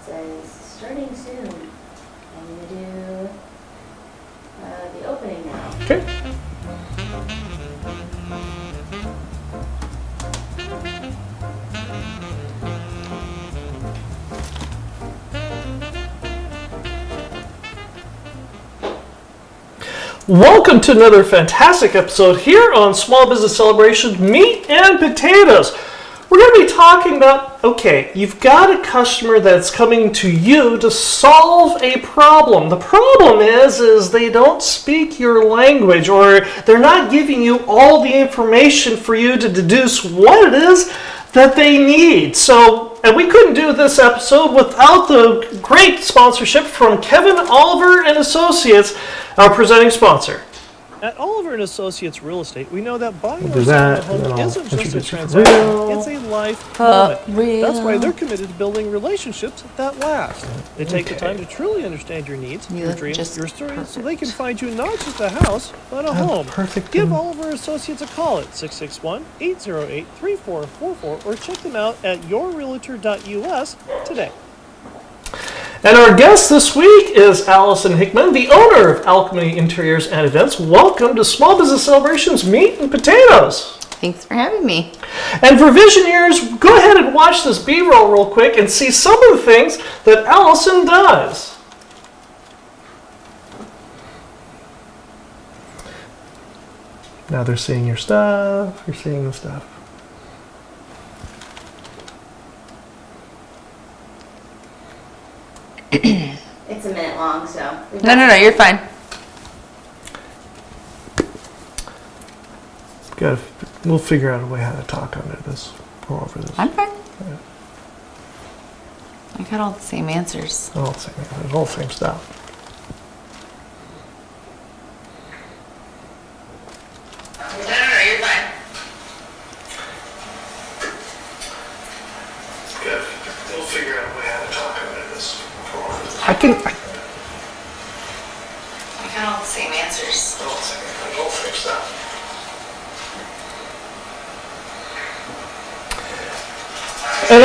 says starting soon. I'm going to do the opening now. Okay. Welcome to another fantastic episode here on Small Business Celebrations Meat and Potatoes. We're going to be talking about, okay, you've got a customer that's coming to you to solve a problem. The problem is they don't speak your language, or they're not giving you all the information for you to deduce what it is that they need. And we couldn't do this episode without the great sponsorship from Kevin Oliver and Associates, our presenting sponsor. At Oliver & Associates Real Estate, we know that buying or selling a home isn't just a transaction, it's a life moment. That's why they're committed to building relationships that last. They take the time to truly understand your needs, your dreams, your stories, so they can find you not just a house, but a home. Give Oliver & Associates a call at 661-808-3444 or check them out at yourrealtor.us today. And our guest this week is Alison Hickman, the owner of Alchemy Interiors and Events. Welcome to Small Business Celebrations Meat and Potatoes. Thanks for having me. And for visionaries, go ahead and watch this B-roll real quick and see some of the things that Alison does. Now they're seeing your stuff, you're seeing the stuff. It's a minute long, so. No, you're fine. We'll figure out a way how to talk under this, or over this. I'm fine. Yeah. I got all the same answers. All the same stuff. No, you're fine. Good. We'll figure out a way how to talk under this. I got all the same answers. We'll fix that. And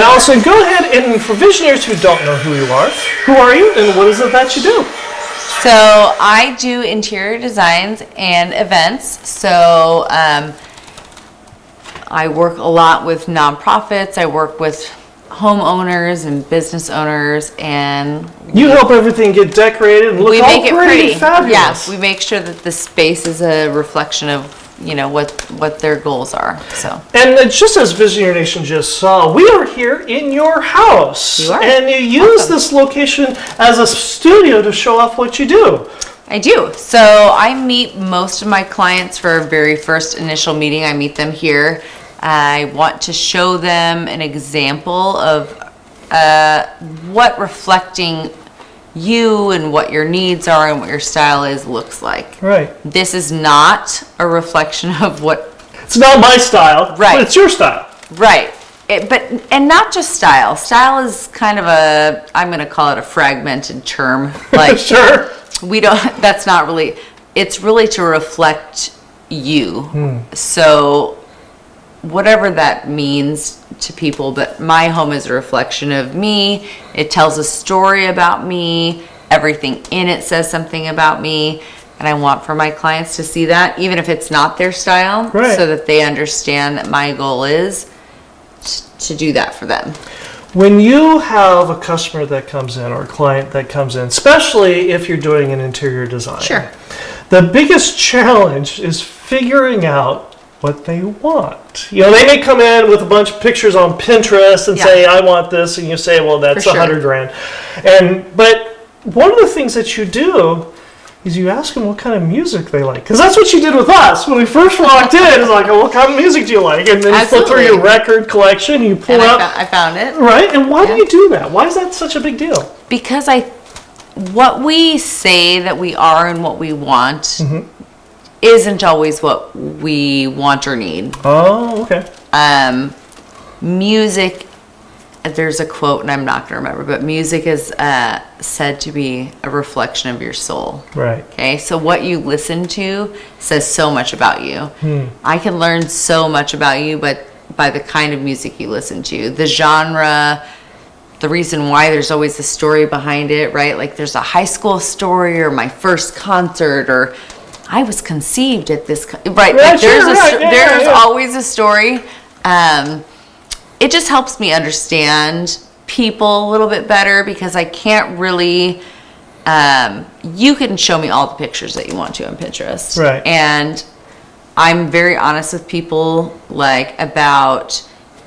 Alison, go ahead and for visionaries who don't know who you are and what is it that you do? So I do interior designs and events. So I work a lot with nonprofits. I work with homeowners and business owners, and you help everything get decorated and look we all make it pretty. Fabulous. Yeah, we make sure that the space is a reflection of what their goals are. So, and just as Visionary Nation just saw, we are here in your house. You are. And you use this location as a studio to show off what you do. I do. So I meet most of my clients for a very first initial meeting. I meet them here. I want to show them an example of what reflecting you and what your needs are and what your style is looks like. Right. This is not a reflection of what... It's not my style, right. But it's your style. Right. And not just style. Style is kind of I'm going to call it a fragmented term. Like, sure. That's not really... It's really to reflect you. So... whatever that means to people, but my home is a reflection of me. It tells a story about me. Everything in it says something about me, and I want for my clients to see that, even if it's not their style, right. So that they understand that my goal is to do that for them. When you have a customer that comes in or a client that comes in, especially if you're doing an interior design, Sure. The biggest challenge is figuring out what they want. They may come in with a bunch of pictures on Pinterest and say, I want this, and you say, well, that's $100,000. But one of the things that you do is you ask them what kind of music they like. Because that's what you did with us. When we first walked in, it's like, well, what kind of music do you like? And then you flip through your record collection, you pull out. I found it. Right? And why do you do that? Why is that such a big deal? Because what we say that we are and what we want isn't always what we want or need. Oh, okay. Music, there's a quote, and I'm not going to remember, but music is said to be a reflection of your soul. Right. Okay, so what you listen to says so much about you. I can learn so much about you, but by the kind of music you listen to, the genre, the reason why. There's always a story behind it, right? Like there's a high school story, or my first concert, or I was conceived at this, right? Yeah, Like there's yeah. always a story. It just helps me understand people a little bit better, because I can't really, you can show me all the pictures that you want to on Pinterest. Right. And I'm very honest with people, like, about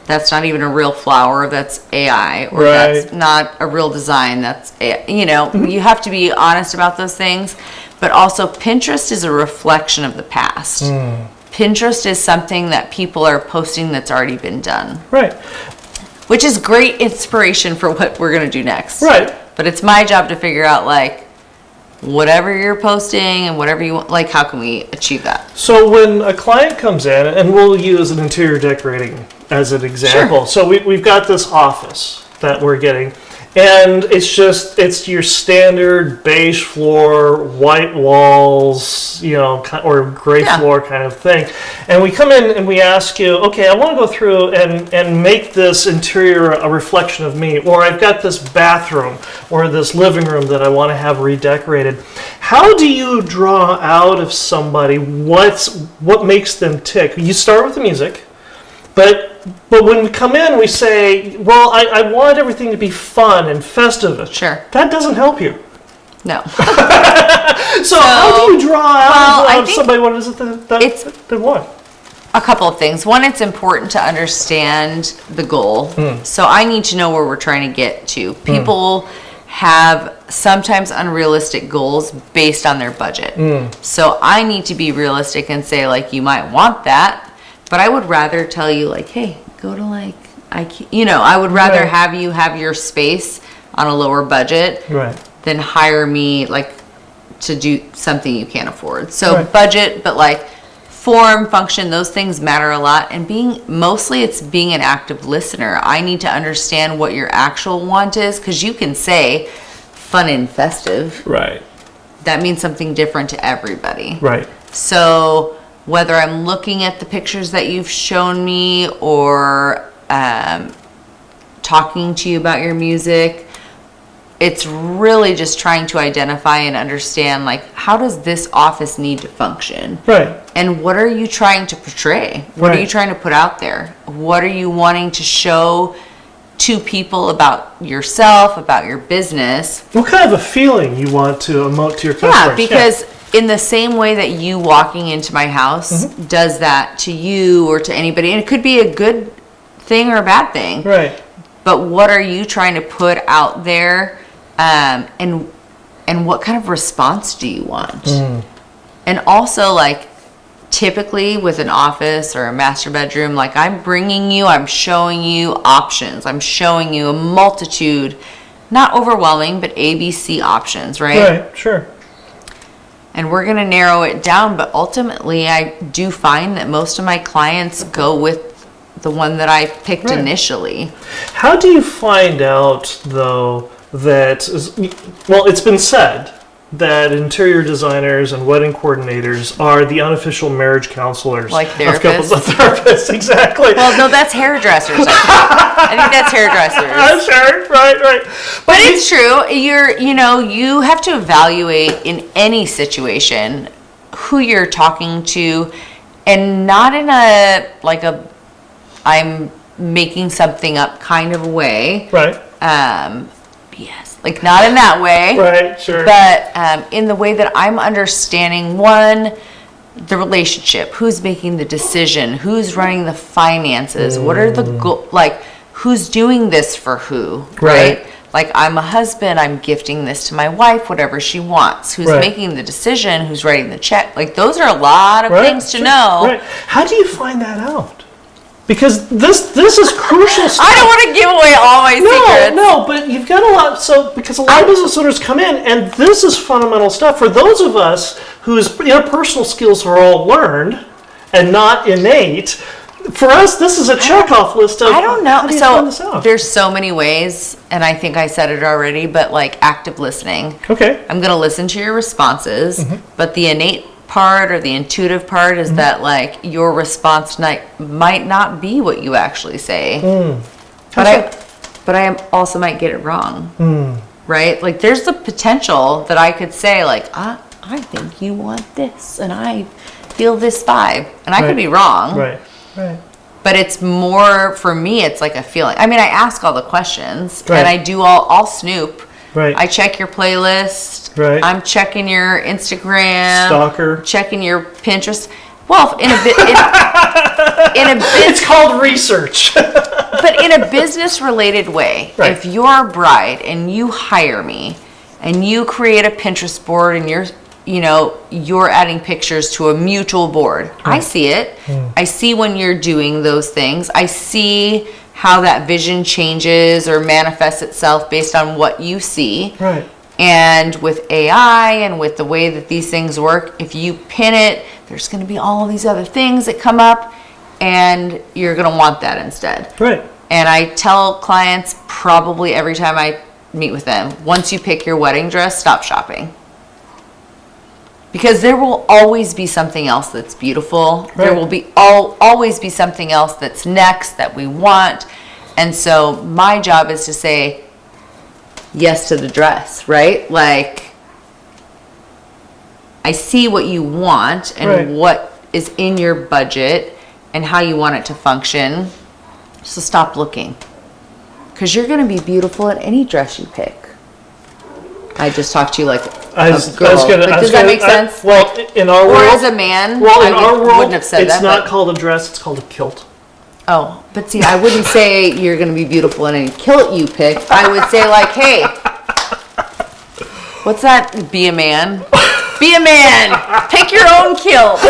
that's not even a real flower, that's AI, or Right. that's not a real design, that's AI. You know, you have to be honest about those things. But also, Pinterest is a reflection of the past. Pinterest is something that people are posting that's already been done. Right. Which is great inspiration for what we're going to do next. Right. But it's my job to figure out, like, whatever you're posting and whatever you want, like, how can we achieve that? So when a client comes in, and we'll use an interior decorating as an example. Sure. So we've got this office that we're getting, and it's your standard beige floor, white walls, you know, or gray Yeah. floor kind of thing. And we come in and we ask you, okay, I want to go through and make this interior a reflection of me, or I've got this bathroom or this living room that I want to have redecorated. How do you draw out of somebody what makes them tick? You start with the music. But when we come in, we say, well, I want everything to be fun and festive. Sure. That doesn't help you. No. So how do you draw out of think somebody what is it that they want? A couple of things. One, it's important to understand the goal. So I need to know where we're trying to get to. People have sometimes unrealistic goals based on their budget. So I need to be realistic and say, like, you might want that, but I would rather tell you, like, hey, go to, like, I would rather Right. have you have your space on a lower budget Right. than hire me, like, to do something you can't afford. So Right. budget, but, like, form, function, those things matter a lot. And mostly it's being an active listener. I need to understand what your actual want is, because you can say fun and festive. Right. That means something different to everybody. Right. So whether I'm looking at the pictures that you've shown me, or talking to you about your music, it's really just trying to identify and understand, like, how does this office need to function? Right. And what are you trying to portray? What are Right. you trying to put out there? What are you wanting to show to people about yourself, about your business? What kind of a feeling you want to emote to your customers? Yeah, because in the same way that you walking into my house does that to you or to anybody, and it could be a good thing or a bad thing. Right. But what are you trying to put out there, and what kind of response do you want? And also, like, typically with an office or a master bedroom, like, I'm showing you options. I'm showing you a multitude, not overwhelming, but ABC options, right? Right. Sure. And we're going to narrow it down, but ultimately I do find that most of my clients go with the one that I picked Right. initially. How do you find out, though, that, well, it's been said that interior designers and wedding coordinators are the unofficial marriage counselors Like of couples. therapists? Therapists, exactly. Well, no, that's hairdressers. I think that's hairdressers. I'm sure, right. But it's true. You have to evaluate in any situation who you're talking to, and not in I'm making something up kind of a way. Right, Yes, like, not in that way. right, sure. But in the way that I'm understanding, one, the relationship, who's making the decision, who's running the finances, what are the who's doing this for who, right? Like, I'm a husband, I'm gifting this to my wife, whatever she wants. Who's Right. making the decision, who's writing the check. Like, those are a lot of Right, things to sure, know. Right. How do you find that out? Because this is crucial stuff. I don't want to give away all my secrets. No, but you've got a lot. So because a lot of business owners come in, and this is fundamental stuff for those of us whose interpersonal skills are all learned and not innate. For us, this is a checkoff list of. I don't know. How do you find this out? There's so many ways, and I think I said it already, but, like, active listening. Okay. I'm going to listen to your responses, but the innate part or the intuitive part is that like your response might not be what you actually say. But I also might get it wrong. Right? Like there's the potential that I could say like, I think you want this and I feel this vibe. And I could be wrong. Right. But it's more, for me, it's like a feeling. I mean, I ask all the questions Right. and I do I'll snoop. Right. I check your playlist. Right. I'm checking your Instagram. Stalker. Checking your Pinterest. Well, in a bit, It's called research. but in a business-related way. Right. If you're a bride and you hire me and you create a Pinterest board and you're adding pictures to a mutual board, I see it. I see when you're doing those things. I see how that vision changes or manifests itself based on what you see. Right. And with AI and with the way that these things work, if you pin it, there's going to be all of these other things that come up, and you're going to want that instead. Right. And I tell clients probably every time I meet with them, once you pick your wedding dress, stop shopping. Because there will always be something else that's beautiful. Right. There will be always be something else that's next that we want. And so my job is to say yes to the dress, right? Like, I see what you want and Right. what is in your budget and how you want it to function. So stop looking. Because you're going to be beautiful in any dress you pick. I just talked to you like a girl. Does that make sense? Well, in our world. Or as a man, Well, in I our world, wouldn't have said it's that. not but- called a dress, it's called a kilt. Oh, but see, I wouldn't say you're going to be beautiful in any kilt you pick. I would say like, hey, what's that? Be a man. Be a man. Pick your own kilt.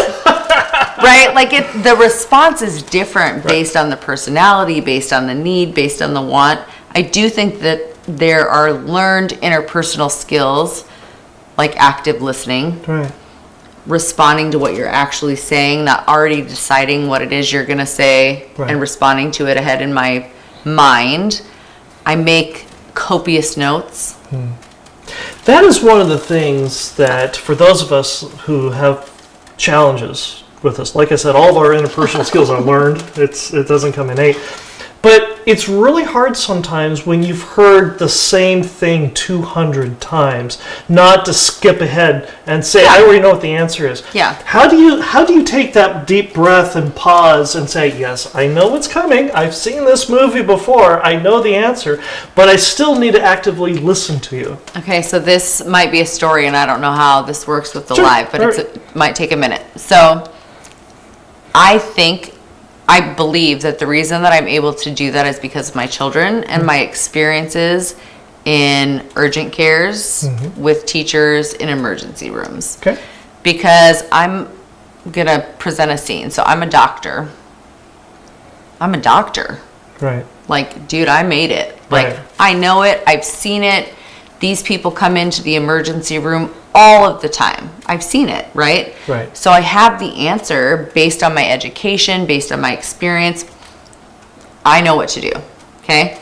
Right? Like the response is different based on the personality, based on the need, based on the want. I do think that there are learned interpersonal skills like active listening. Right. Responding to what you're actually saying, not already deciding what it is you're going to say Right. and responding to it ahead in my mind. I make copious notes. That is one of the things that, for those of us who have challenges with us, like I said, all of our interpersonal skills are learned. It doesn't come innate. But it's really hard sometimes when you've heard the same thing 200 times, not to skip ahead and say, I already know what the answer is. Yeah. How do you take that deep breath and pause and say, yes, I know what's coming. I've seen this movie before. I know the answer, but I still need to actively listen to you. Okay, so this might be a story, and I don't know how this works with the Sure. live, but All it might take a minute. So I believe that the reason that I'm able to do that is because of my children and my experiences in urgent cares with teachers in emergency rooms. Okay. Because I'm going to present a scene. So I'm a doctor. Right. Like, dude, I made it. Like, Right. I know it. I've seen it. These people come into the emergency room all of the time. I've seen it, right? Right. So I have the answer based on my education, based on my experience. I know what to do, okay?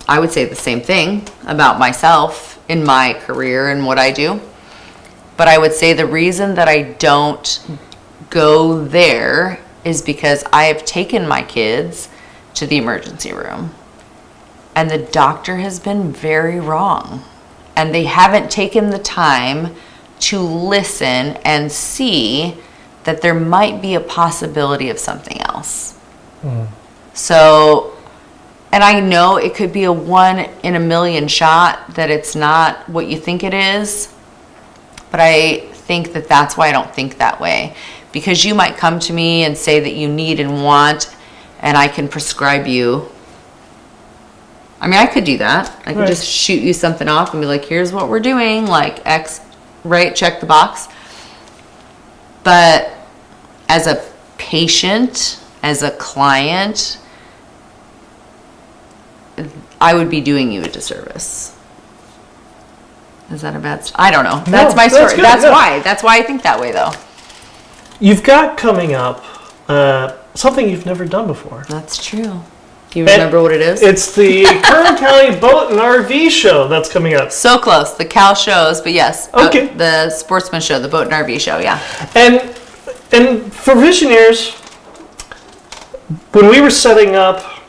I would say the same thing about myself in my career and what I do. But I would say the reason that I don't go there is because I have taken my kids to the emergency room. And the doctor has been very wrong. And they haven't taken the time to listen and see that there might be a possibility of something else. So, and I know it could be a 1 in a million shot that it's not what you think it is. But I think that that's why I don't think that way. Because you might come to me and say that you need and want, and I can prescribe you. I mean, I could do that. I could Right. just shoot you something off and be like, here's what we're doing, like X, right? Check the box. But as a patient, as a client, I would be doing you a disservice. Is that a bad I don't know. That's my story. that's good, That's yeah. why. That's why I think that way, though. You've got coming up something you've never done before. That's true. Do you remember what it is? It's the Kern County Boat and RV Show that's coming up. So close. The Cal shows, but yes. Okay. The Sportsman Show, the Boat and RV Show, yeah. And for Visioneers, when we were setting up,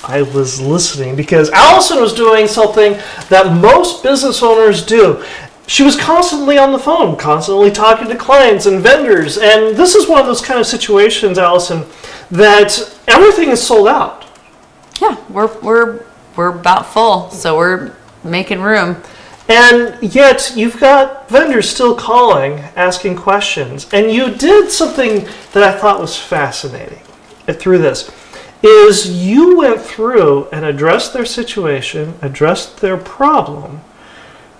I was listening because Alison was doing something that most business owners do. She was constantly on the phone, constantly talking to clients and vendors. And this is one of those kind of situations, Alison, that everything is sold out. Yeah, we're about full, so we're making room. And yet you've got vendors still calling, asking questions. And you did something that I thought was fascinating through this, is you went through and addressed their situation, addressed their problem,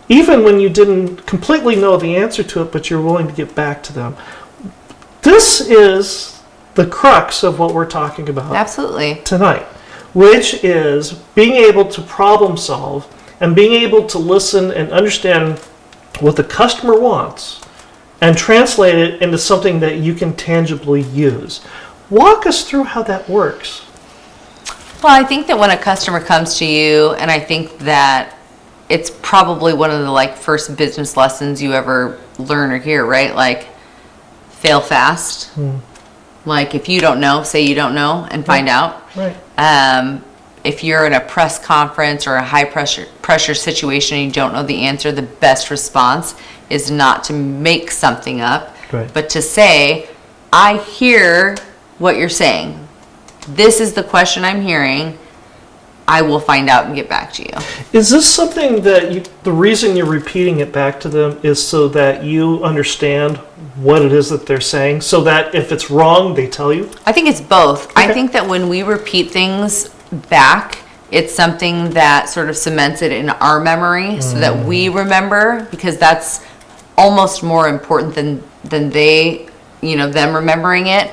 even when you didn't completely know the answer to it, but you're willing to get back to them. This is the crux of what we're talking about Absolutely. tonight, which is being able to problem solve and being able to listen and understand what the customer wants and translate it into something that you can tangibly use. Walk us through how that works. Well, I think that when a customer comes to you, and I think that it's probably one of the first business lessons you ever learn or hear, right? Like, fail fast. Like, if you don't know, say you don't know and find out. Right. If you're in a press conference or a high pressure situation and you don't know the answer, the best response is not to make something up, Right. but to say, I hear what you're saying. This is the question I'm hearing. I will find out and get back to you. Is this something that the reason you're repeating it back to them is so that you understand what it is that they're saying, so that if it's wrong, they tell you? I think it's both. Okay. I think that when we repeat things back, it's something that sort of cements it in our memory so that we remember, because that's almost more important than they, them remembering it.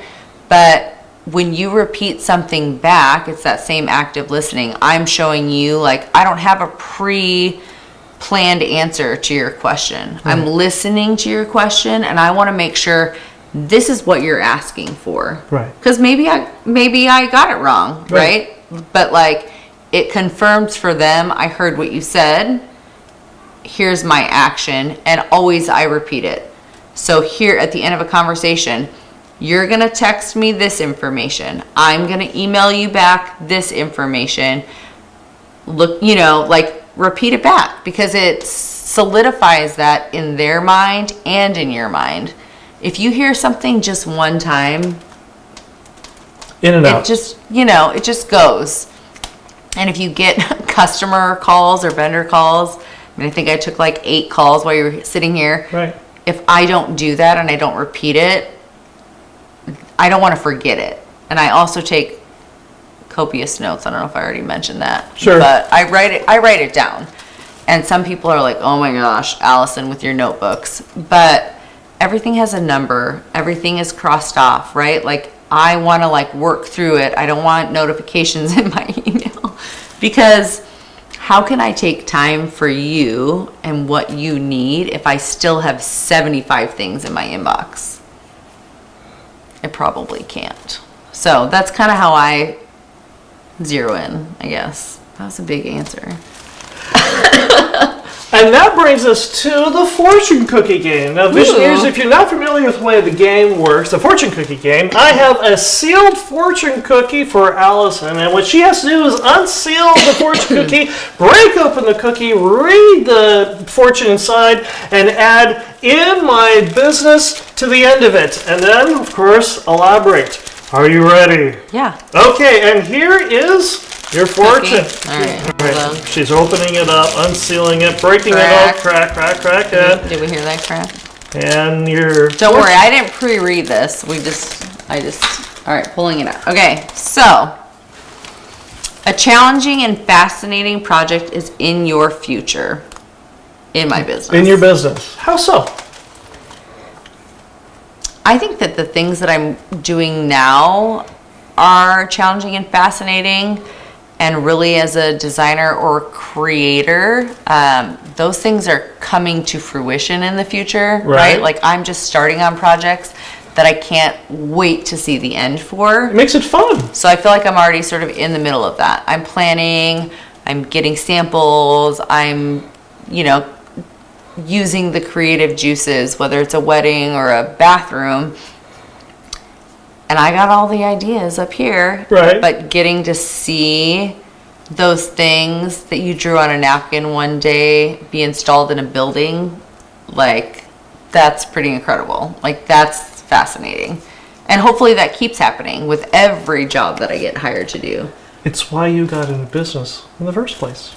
But when you repeat something back, it's that same active listening. I'm showing you, I don't have a pre-planned answer to your question. Right. I'm listening to your question, and I want to make sure this is what you're asking for. Right. Because maybe I got it wrong, right? But it confirms for them, I heard what you said. Here's my action, and always I repeat it. So here at the end of a conversation, you're going to text me this information. I'm going to email you back this information. Look, repeat it back, because it solidifies that in their mind and in your mind. If you hear something just one time, in and out. It just goes. And if you get customer calls or vendor calls, I think I took 8 calls while you were sitting here. Right. If I don't do that and I don't repeat it, I don't want to forget it. And I also take copious notes. I don't know if I already mentioned that. Sure. But I write it down. And some people are like, oh my gosh, Allison, with your notebooks. But everything has a number. Everything is crossed off, right? I want to work through it. I don't want notifications in my email, because how can I take time for you and what you need if I still have 75 things in my inbox? I probably can't. So that's kind of how I zero in, I guess. That was a big answer. And that brings us to the fortune cookie game. Now, Visioneers, if you're not familiar with the way the game works, the fortune cookie game, I have a sealed fortune cookie for Allison. And what she has to do is unseal the fortune cookie, break open the cookie, read the fortune inside, and add "in my business" to the end of it. And then, of course, elaborate. Are you ready? Yeah. Okay, and here is your fortune. All right. Hold on. She's opening it up, unsealing it, breaking it up, crack, and Did we hear that crack? and your. Don't worry, I didn't pre-read this. All right, pulling it out. Okay, so a challenging and fascinating project is in your future, in my business. In your business. How so? I think that the things that I'm doing now are challenging and fascinating. And really, as a designer or creator, those things are coming to fruition in the future, right? I'm just starting on projects that I can't wait to see the end for. It makes it fun. So I feel like I'm already sort of in the middle of that. I'm planning, I'm getting samples, I'm, using the creative juices, whether it's a wedding or a bathroom. And I got all the ideas up here. Right. But getting to see those things that you drew on a napkin one day be installed in a building, like, that's pretty incredible. Like, that's fascinating. And hopefully that keeps happening with every job that I get hired to do. It's why you got into business in the first place.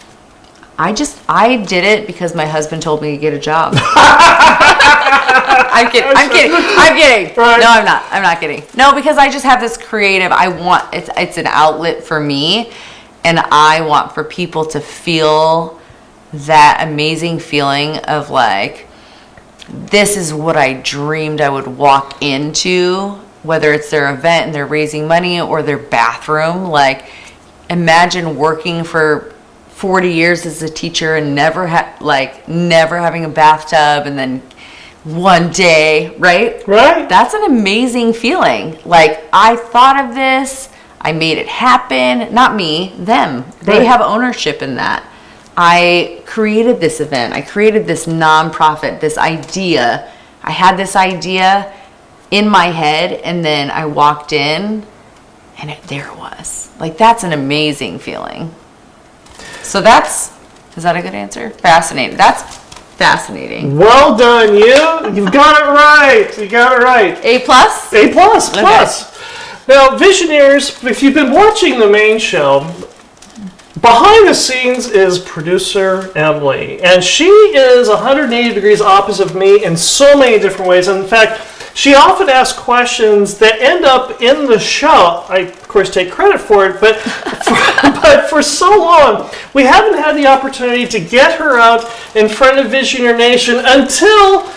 I did it because my husband told me to get a job. I'm kidding. Right. No, I'm not kidding. No, because I just have this creative, it's an outlet for me, and I want for people to feel that amazing feeling of like, this is what I dreamed I would walk into, whether it's their event and they're raising money or their bathroom. Like, imagine working for 40 years as a teacher and never having a bathtub, and then one day, right? Right. That's an amazing feeling. Like, I thought of this, I made it happen. Not me, them. They Right. have ownership in that. I created this event. I created this nonprofit, this idea. I had this idea in my head, and then I walked in, and there it was. Like, that's an amazing feeling. So is that a good answer? Fascinating. That's fascinating. Well done, you. You've got it right. You got it right. A+? A+. Now, Visionaries, if you've been watching the main show, behind the scenes is producer Emily, and she is 180 degrees opposite of me in so many different ways. And in fact, she often asks questions that end up in the show. I, of course, take credit for it, but for so long, we haven't had the opportunity to get her out in front of Visionary Nation until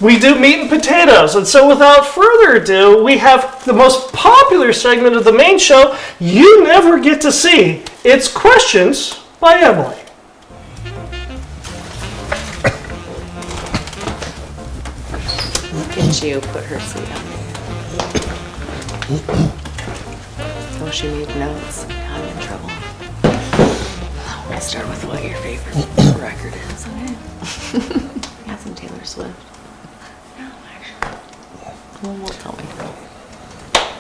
we do Meat and Potatoes. And so without further ado, we have the most popular segment of the main show you never get to see. It's Questions by Emily. Look at you, put her seat on there. Oh, she made notes. I'm in trouble. We'll start with what your favorite record is, okay? Got some Taylor Swift. No, actually. Well, won't tell me.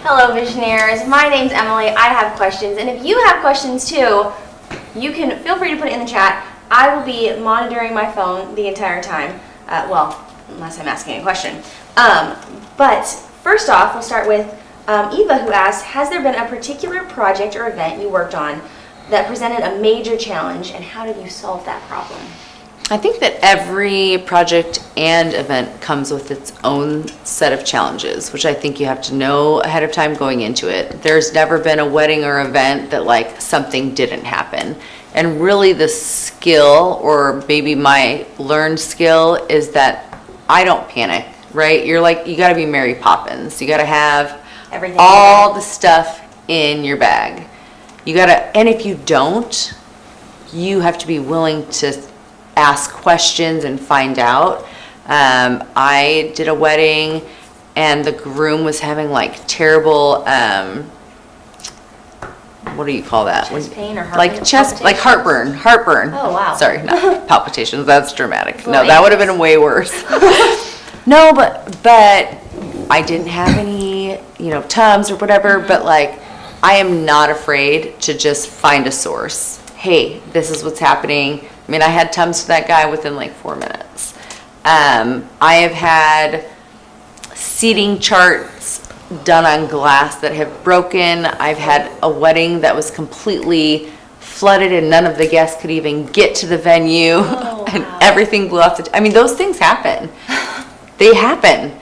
Hello, Visionaries. My name's Emily. I have questions, and if you have questions too, you can feel free to put it in the chat. I will be monitoring my phone the entire time. Unless I'm asking a question. But first off, we'll start with Eva, who asks, has there been a particular project or event you worked on that presented a major challenge, and how did you solve that problem? I think that every project and event comes with its own set of challenges, which I think you have to know ahead of time going into it. There's never been a wedding or event that like something didn't happen. And really the skill, or maybe my learned skill, is that I don't panic, right? You gotta be Mary Poppins. You gotta have Everything all the stuff in your bag. And if you don't, you have to be willing to ask questions and find out. I did a wedding, and the groom was having like terrible, what do you call that? Chest pain or heart like palpitations? heartburn. Oh, wow. Sorry, not palpitations. That's dramatic. Well, No, that would have been way worse. No, but I didn't have any, Tums or whatever. But like, I am not afraid to just find a source. Hey, this is what's happening. I mean, I had Tums for that guy within like 4 minutes. I have had seating charts done on glass that have broken. I've had a wedding that was completely flooded and none of the guests could even get to the venue. Oh, And wow. everything blew off those things happen. They happen.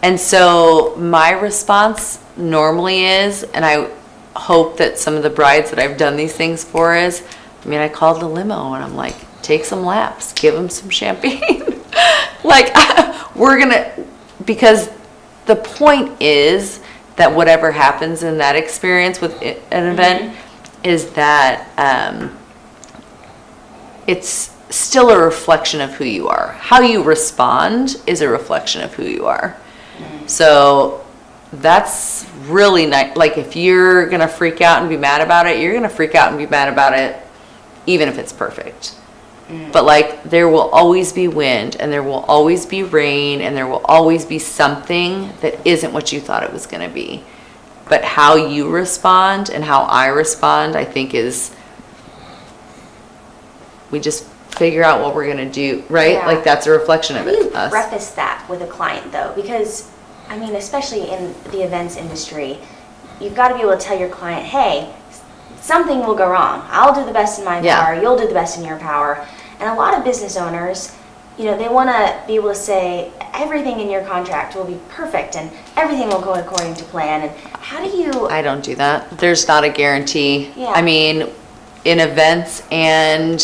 And so my response normally is, and I hope that some of the brides that I've done these things for is, I called the limo and I'm like, take some laps, give them some champagne. Because the point is that whatever happens in that experience with an event is that it's still a reflection of who you are. How you respond is a reflection of who you are. So that's really nice. Like, if you're gonna freak out and be mad about it, you're gonna freak out and be mad about it, even if it's perfect. But like, there will always be wind, and there will always be rain, and there will always be something that isn't what you thought it was gonna be. But how you respond and how I respond, I think, is, we just figure out what we're gonna do, right? Yeah. Like, that's a reflection of How do you us. preface that with a client, though? Because, I mean, especially in the events industry, you've got to be able to tell your client, hey, something will go wrong. I'll do the best in my power. You'll do the best in your power. And a lot of business owners, you know, they want to be able to say everything in your contract will be perfect and everything will go according to plan. And how do you... I don't do that. There's not a guarantee. Yeah. I mean, in events and,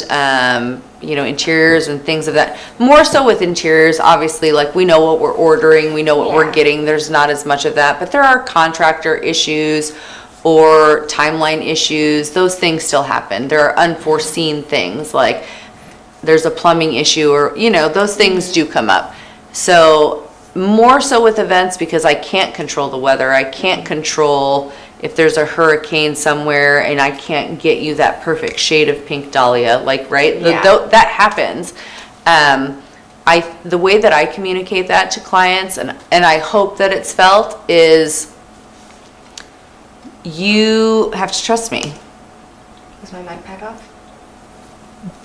you know, interiors and things of that, more so with interiors, obviously, like, we know what we're ordering, we know what we're getting. There's not as much of that, but there are contractor issues or timeline issues. Those things still happen. There are unforeseen things, like there's a plumbing issue, or, you know, those things do come up. So more so with events, because I can't control the weather. I can't control if there's a hurricane somewhere and I can't get you that perfect shade of pink dahlia, like, right? That happens. The way that I communicate that to clients, and I hope that it's felt, is you have to trust me. Is my mic pack off?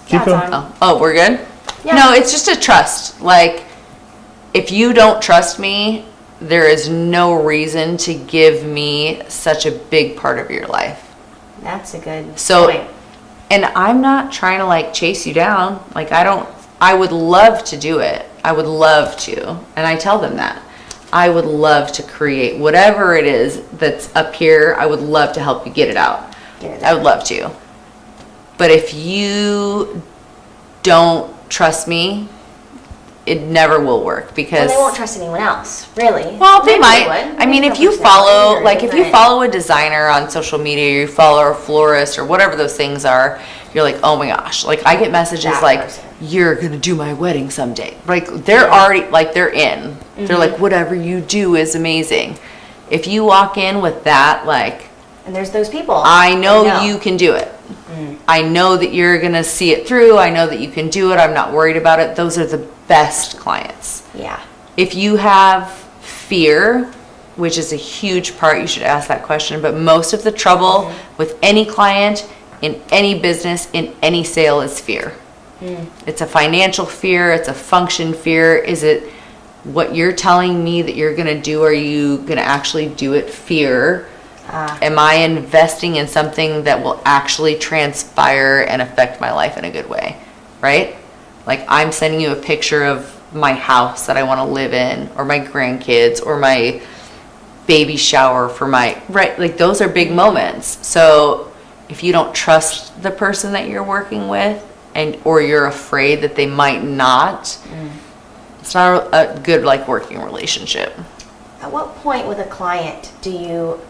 Keep going. Oh, we're good? Yeah. No, it's just a trust. Like, if you don't trust me, there is no reason to give me such a big part of your life. That's a good point. And I'm not trying to, like, chase you down. Like, I would love to do it. I would love to. And I tell them that. I would love to create whatever it is that's up here. I would love to help you get it out. I would love to. But if you don't trust me, it never will work, because... Well, they won't trust anyone else, really. Well, they Maybe might. would. I mean, if you follow, like, if you follow a designer on social media, or you follow a florist or whatever those things are, you're like, oh my gosh. Like, I get messages That like, person. you're going to do my wedding someday. Like, they're already, like, they're in. They're like, whatever you do is amazing. If you walk in with that, like... And there's those people. I know you can do it. I know that you're going to see it through. I know that you can do it. I'm not worried about it. Those are the best clients. Yeah. If you have fear, which is a huge part, you should ask that question, but most of the trouble with any client, in any business, in any sale, is fear. It's a financial fear. It's a function fear. Is it what you're telling me that you're going to do? Are you going to actually do it? Fear. Am I investing in something that will actually transpire and affect my life in a good way? Right? Like, I'm sending you a picture of my house that I want to live in, or my grandkids, or my baby shower for my, right? Like, those are big moments. So if you don't trust the person that you're working with, or you're afraid that they might not, it's not a good, like, working relationship. At what point with a client do you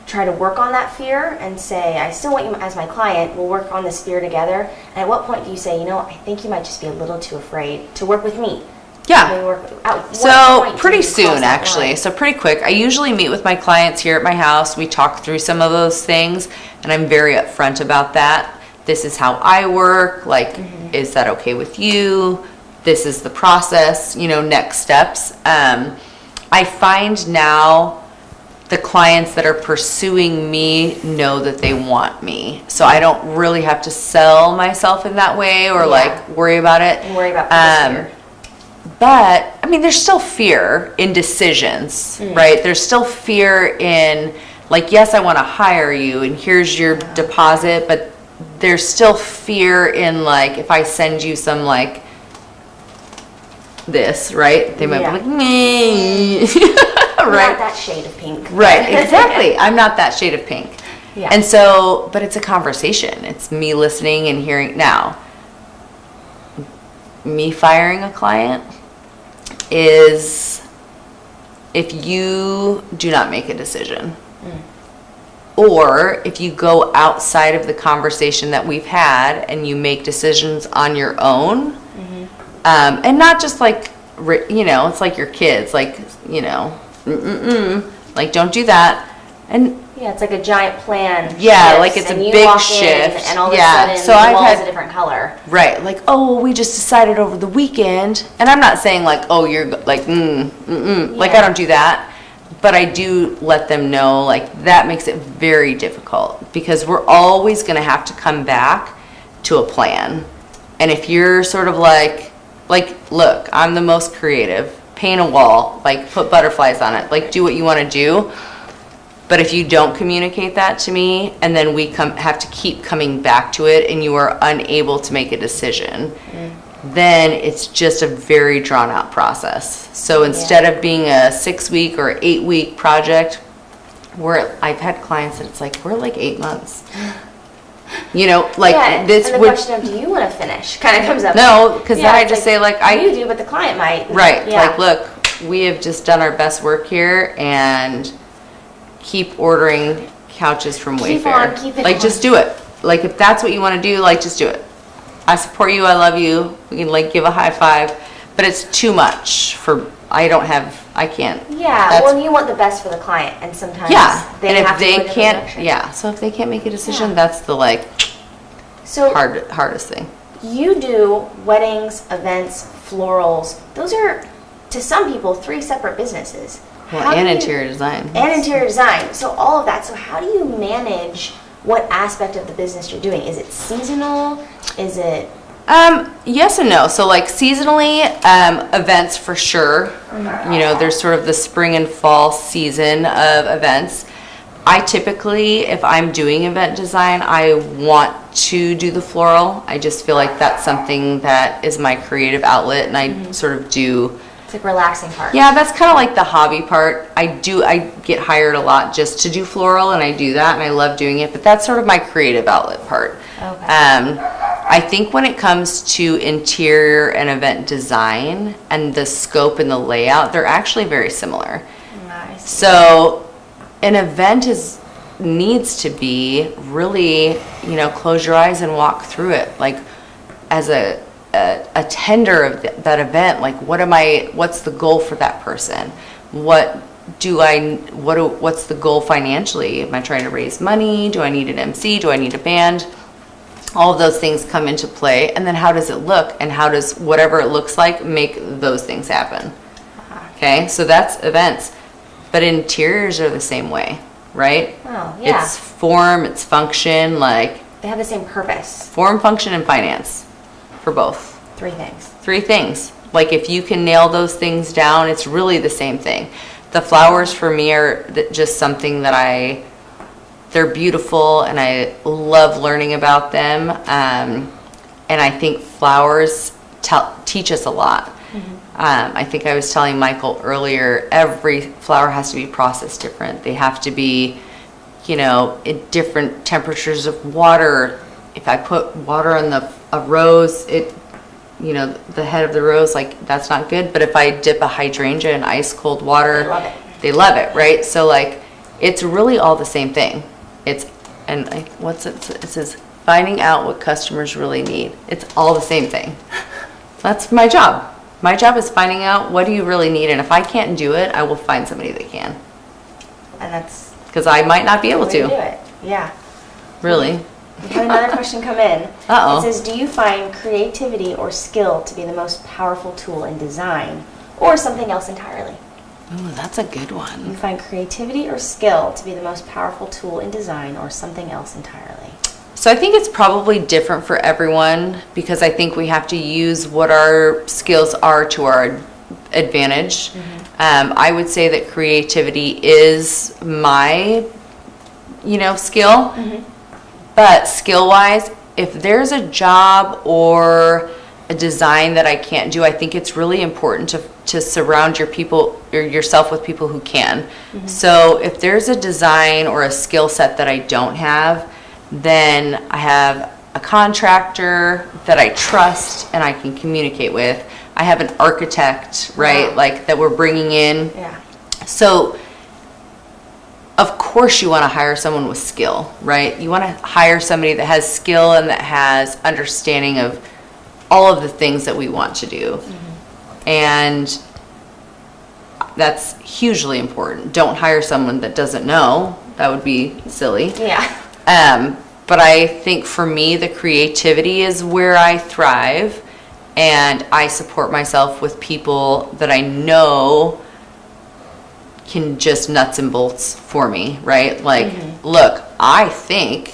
try to work on that fear and say, I still want you as my client, we'll work on this fear together? And at what point do you say, you know, I think you might just be a little too afraid to work with me? Yeah. So pretty soon, actually. So pretty quick. I usually meet with my clients here at my house. We talk through some of those things, and I'm very upfront about that. This is how I work. Like, is that okay with you? This is the process, you know, next steps. I find now the clients that are pursuing me know that they want me. So I don't really have to sell myself in that way, or like worry about it. And worry about fear. But I mean, there's still fear in decisions, right? There's still fear in, like, yes, I want to hire you and here's your deposit, but there's still fear in, like, if I send you some, like, this, right? They might be like, me. Right? Not that shade of pink. Right, exactly. I'm not that shade of pink. Yeah. And so, but it's a conversation. It's me listening and hearing. Now, me firing a client is if you do not make a decision, or if you go outside of the conversation that we've had and you make decisions on your own, and not just like, you know, it's like your kids, like, you know, like don't do that. And Yeah, it's like a giant plan. Yeah, shifts, like it's a and you big walk shift. in and all of Yeah, a sudden so the I've wall is had- a different color. right, like, oh, we just decided over the weekend. And I'm not saying like, oh, you're like, like I Yeah. don't do that. But I do let them know, like, that makes it very difficult because we're always going to have to come back to a plan. And if you're sort of like, look, I'm the most creative, paint a wall, like, put butterflies on it, like, do what you want to do. But if you don't communicate that to me, and then we have to keep coming back to it, and you are unable to make a decision, then it's just a very drawn out process. So instead of being a 6-week or 8-week project, I've had clients that it's like, we're like 8 months. You know, like Yeah, this and the would, question of do you want to finish kind of comes up. no, because then I it's just say like, you do, but the client might. right, Yeah. like, look, we have just done our best work here and keep ordering couches from Keep Wayfair. on keeping Like, on. just do it. Like, if that's what you want to do, like, just do it. I support you, I love you, we can like give a high five, but it's too much I can't. Yeah, That's- well, you want the best for the client, and sometimes Yeah, they and have if to go they a different can't, direction. yeah, so if they can't make a decision, Yeah. that's the like So hardest thing. you do weddings, events, florals. Those are, to some people, 3 separate businesses. Well, How and do you- interior design. And interior design. So all of that. So how do you manage what aspect of the business you're doing? Is it seasonal? Is it... Yes and no. So like seasonally, events for sure. You know, there's sort of the spring and fall season of events. I typically, if I'm doing event design, I want to do the floral. I just feel like that's something that is my creative outlet, and I sort of do. It's like relaxing part. Yeah, that's kind of like the hobby part. I get hired a lot just to do floral, and I do that, and I love doing it, but that's sort of my creative outlet part. Okay. I think when it comes to interior and event design and the scope and the layout, they're actually very similar. Nice. So an event needs to be really, close your eyes and walk through it. Like as a tender of that event, like what's the goal for that person? What's the goal financially? Am I trying to raise money? Do I need an MC? Do I need a band? All of those things come into play. And then how does it look? And how does whatever it looks like make those things happen? Okay, so that's events. But interiors are the same way, right? Oh, yeah. It's form, it's function, like They have the same purpose. form, function, and finance for both. 3 things. 3 things. Like if you can nail those things down, it's really the same thing. The flowers for me are just something that they're beautiful and I love learning about them. And I think flowers teach us a lot. I think I was telling Michael earlier, every flower has to be processed different. They have to be, in different temperatures of water. If I put water on a rose, the head of the rose, like that's not good. But if I dip a hydrangea in ice cold water, They love it. right? So like, it's really all the same thing. It says finding out what customers really need. It's all the same thing. That's my job. My job is finding out what do you really need, and if I can't do it, I will find somebody that can. And that's Because I might not be the able way to do to. it. Yeah. Really. We had another question come in. Uh-oh. It says, do you find creativity or skill to be the most powerful tool in design or something else entirely? Ooh, that's a good Do you one. find creativity or skill to be the most powerful tool in design or something else entirely? So I think it's probably different for everyone because I think we have to use what our skills are to our advantage. I would say that creativity is my, skill. But skill-wise, if there's a job or a design that I can't do, I think it's really important to surround yourself with people who can. So if there's a design or a skill set that I don't have, then I have a contractor that I trust and I can communicate with. I have an architect, right, Wow. like that we're bringing in. Yeah. So of course you want to hire someone with skill, right? You want to hire somebody that has skill and that has understanding of all of the things that we want to do. And that's hugely important. Don't hire someone that doesn't know. That would be silly. Yeah. But I think for me, the creativity is where I thrive, and I support myself with people that I know can just nuts and bolts for me, right? Like, look, I think,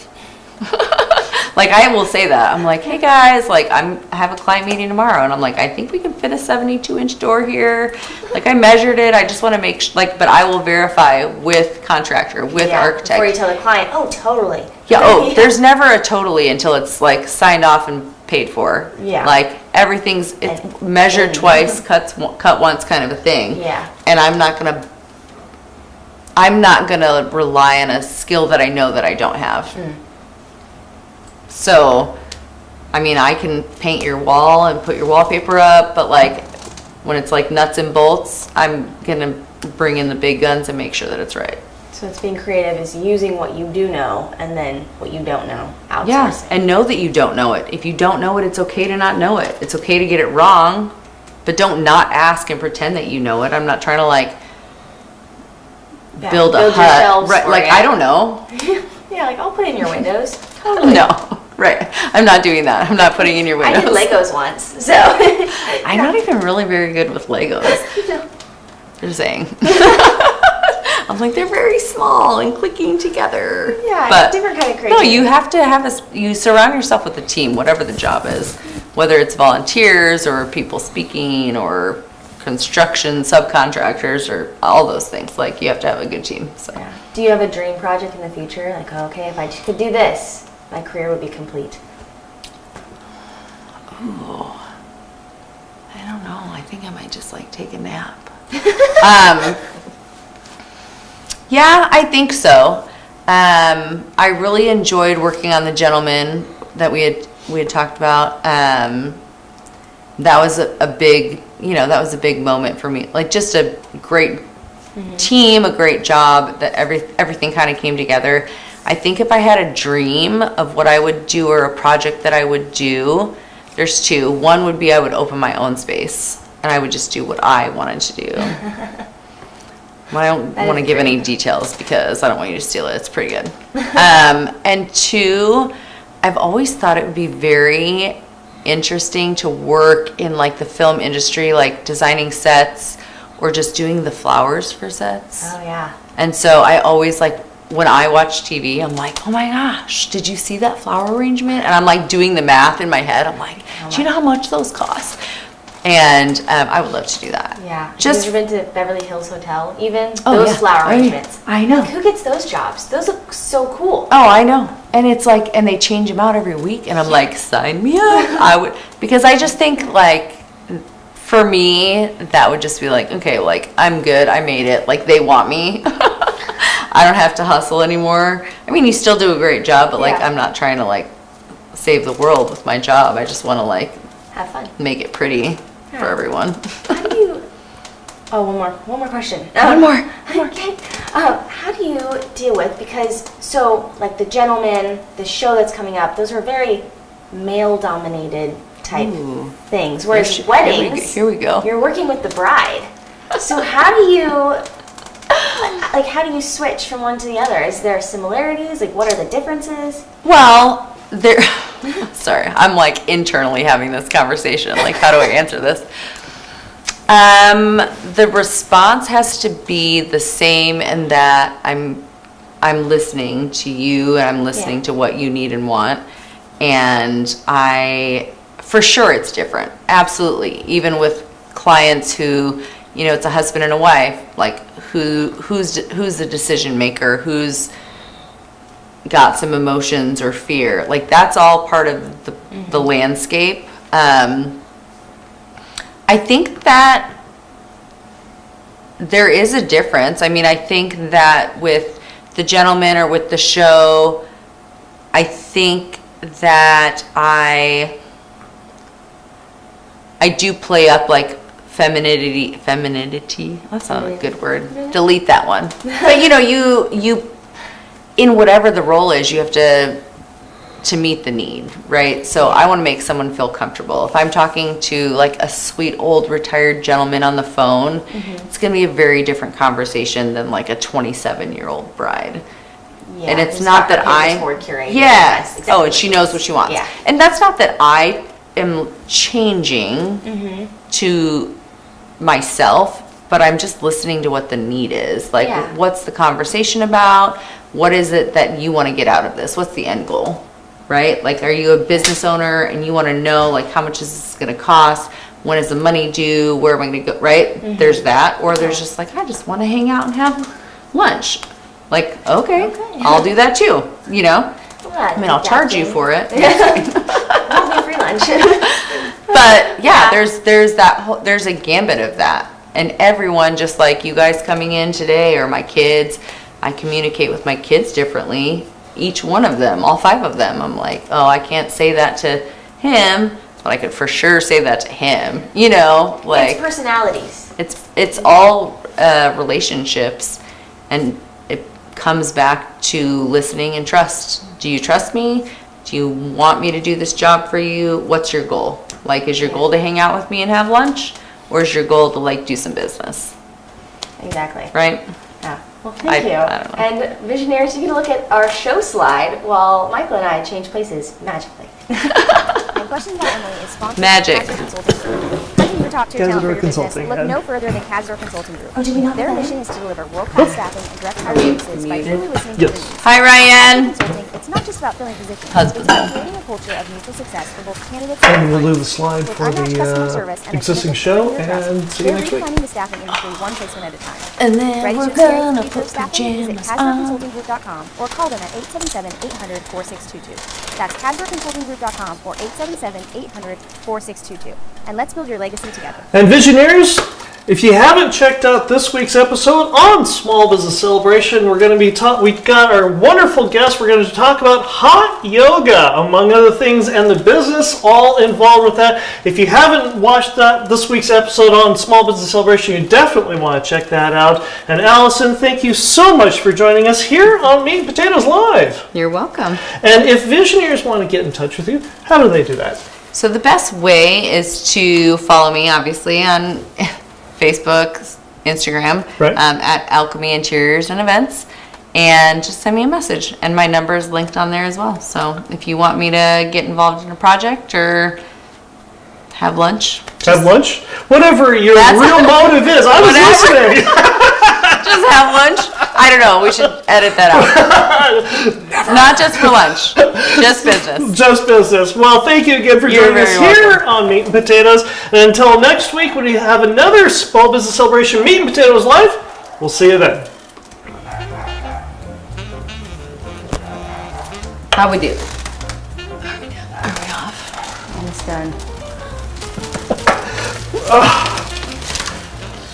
like I will say that. I'm like, hey guys, like I have a client meeting tomorrow, and I'm like, I think we can fit a 72-inch door here. Like I measured it. I just want to make but I will verify with contractor, with architect. Before you tell the client, oh, totally. Yeah, oh, there's never a totally until it's like signed off and paid for. Yeah. Like everything's it's measured twice, cut once kind of a thing. Yeah. And I'm not gonna rely on a skill that I know that I don't have. So, I mean, I can paint your wall and put your wallpaper up, but like when it's like nuts and bolts, I'm gonna bring in the big guns and make sure that it's right. So it's being creative is using what you do know and then what you don't know, outsourcing. Yeah, and know that you don't know it. If you don't know it, it's okay to not know it. It's okay to get it wrong, but don't not ask and pretend that you know it. I'm not trying to like build a hut. Right, like I don't know. Yeah, like I'll put in your windows. Totally. No, right. I'm not doing that. I'm not putting in your windows. I did Legos once, so. I'm not even really very good with Legos. Just saying. I'm like, they're very small and clicking together. Yeah, but it's a different kind of no, creativity. you have to have you surround yourself with a team, whatever the job is, whether it's volunteers or people speaking or construction subcontractors or all those things. Like, you have to have a good team. So. Yeah. Do you have a dream project in the future? Like, okay, if I could do this, my career would be complete. Ooh, I don't know. I think I might just like take a nap. Yeah, I think so. I really enjoyed working on The Gentleman that we had talked about. That was a big, that was a big moment for me. Like, just a great team, a great job, that everything kind of came together. I think if I had a dream of what I would do or a project that I would do, there's two. One would be I would open my own space and I would just do what I wanted to do. I don't want to give any details because I don't want you to steal it. It's pretty good. And two, I've always thought it would be very interesting to work in like the film industry, like designing sets or just doing the flowers for sets. Oh, yeah. And so I always like, when I watch TV, I'm like, oh my gosh, did you see that flower arrangement? And I'm like doing the math in my head. I'm like, do you know how much those cost? And I would love to do that. Yeah. Just have you been to Beverly Hills Hotel, even? Oh, those yeah. flower arrangements. I know. Like, who gets those jobs? Those look so cool. Oh, I know. And it's like, and they change them out every week. And I'm like, sign me up. I would, because I just think like, for me, that would just be like, okay, like I'm good. I made it. Like they want me. I don't have to hustle anymore. I mean, you still do a great job, but like, I'm not trying to like save the world with my job. I just want to like have fun, make it pretty for everyone. How do you? Oh, one more question. One more. Okay. How do you deal with, because so like The Gentleman, the show that's coming up, those are very male-dominated type things. Whereas weddings, here we go. You're working with the bride. So how do you switch from one to the other? Is there similarities? Like, what are the differences? Well, sorry, I'm like internally having this conversation. Like, how do I answer this? The response has to be the same in that I'm listening to you and I'm listening to what you need and want. And for sure it's different. Absolutely. Even with clients who, it's a husband and a wife, like who's the decision maker, who's got some emotions or fear, like that's all part of the landscape. I think that there is a difference. I mean, I think that with The Gentleman or with the show, I think that I do play up like femininity. That's not a good word. Delete that one. But you in whatever the role is, you have to to meet the need, right? So I want to make someone feel comfortable. If I'm talking to like a sweet old retired gentleman on the phone, it's going to be a very different conversation than like a 27-year-old bride. Yeah, And it's who's not got that her I, Pinterest board curated. yeah. Yes, exactly. Oh, and she knows what she wants. Yeah. And that's not that I am changing to myself, but I'm just listening to what the need is. Like, Yeah. what's the conversation about? What is it that you want to get out of this? What's the end goal, right? Like, are you a business owner and you want to know, like, how much is this going to cost? When is the money due? Where am I going to go, right? There's that. Or there's just like, I just want to hang out and have lunch. Like, okay. I'll do that too, you know? Yeah, I mean, I'll charge you for it. We'll be free lunch. But yeah, there's a gambit of that. And everyone, just like you guys coming in today or my kids, I communicate with my kids differently. Each one of them, all 5 of them, I'm like, oh, I can't say that to him, but I could for sure say that to him. You know, like It's personalities. it's all relationships, and it comes back to listening and trust. Do you trust me? Do you want me to do this job for you? What's your goal? Like, is your goal to hang out with me and have lunch? Or is your goal to, like, do some business? Exactly. Right? Yeah. Well, thank you. I don't know. And visionaries, you can look at our show slide while Michael and I change places magically. And Questions by Emily is sponsored Magic. by Casdor Consulting Group. Hunting for top-tier talent for your business? Consulting, Look yeah. no further than Casdor Consulting Group. Oh, did we not Their know that? mission is to deliver world-class staffing and direct hire services by truly listening to Yes. the needs. Hi, Ryan. Consulting, it's not just about filling positions. Husband. It's about creating a culture of mutual success for both candidates And we'll do clients. the slide With for unmatched customer the service and a existing commitment to show, your trust, and see you they're next week. redefining the staffing industry one placement at a time. And then Ready to we're experience gonna the future put of staffing? Visit pajamas on. CasdorConsultingGroup.com or call them at 877-800-4622. That's CasdorConsultingGroup.com or 877-800-4622. And let's build your legacy together. And visionaries, if you haven't checked out this week's episode on Small Business Celebration, we're going to be we've got our wonderful guest. We're going to talk about hot yoga, among other things, and the business all involved with that. If you haven't watched this week's episode on Small Business Celebration, you definitely want to check that out. And Allison, thank you so much for joining us here on Meat and Potatoes Live. You're welcome. And if visionaries want to get in touch with you, how do they do that? So the best way is to follow me, obviously, on Facebook, Instagram, Right. at Alchemy Interiors and Events, and just send me a message. And my number is linked on there as well. So if you want me to get involved in a project or have lunch, Have lunch? Whatever your That's- real motive is. I was Whatever. listening. just have lunch. I don't know. We should edit that out. Not just for lunch, just business. Just business. Well, thank you again for You're joining us very here on Meat and Potatoes. And until next week, when we have another Small Business Celebration Meat and Potatoes Live, we'll see you then. How we do? It's done.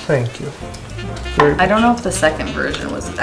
Thank you. Very I don't know if the second version was.